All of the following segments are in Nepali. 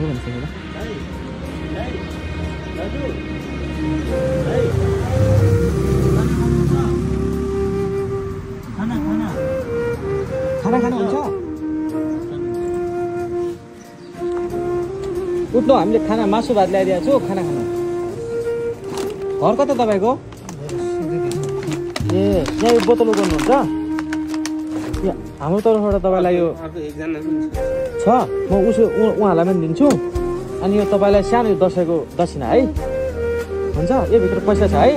खाएको भन्छ ल खाना खानुहुन्छ उठ्नु हामीले खाना मासु भात ल्याइदिएको छु खाना खानु घर कता तपाईँको ए यहाँ बोतल गर्नुहुन्छ हाम्रो तर्फबाट तपाईँलाई यो छ म उहाँलाई पनि दिन्छु अनि यो तपाईँलाई सानो दसैँको दक्षिणा है हुन्छ यो भित्र पैसा छ है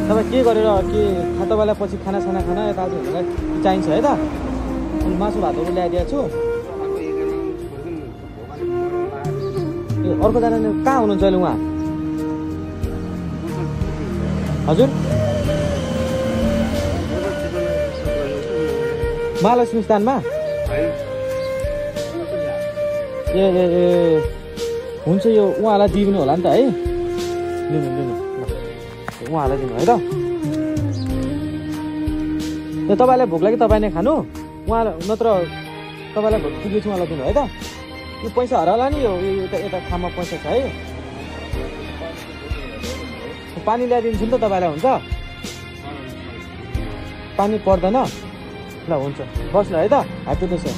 तपाईँ के गरेर के तपाईँलाई पछि खानासाना खाना यताउति हुनलाई चाहिन्छ है त अनि मासु भातहरू ल्याइदिएको छु ए अर्कोजना कहाँ हुनुहुन्छ अहिले उहाँ हजुर महालक्ष्मी स्थानमा ए ए ए हुन्छ यो उहाँलाई दिनु होला नि त है लिनु लिनु उहाँलाई दिनु है त तपाईँलाई भोक लागि तपाईँ नै खानु उहाँलाई नत्र तपाईँलाई भोक पुगेछु उहाँलाई दिनु है त यो पैसा हराला नि यो यता खाममा पैसा छ है पानी ल्याइदिन्छु नि त तपाईँलाई हुन्छ पानी पर्दैन ल हुन्छ बस्नु है त ह्याप्पी दसैँ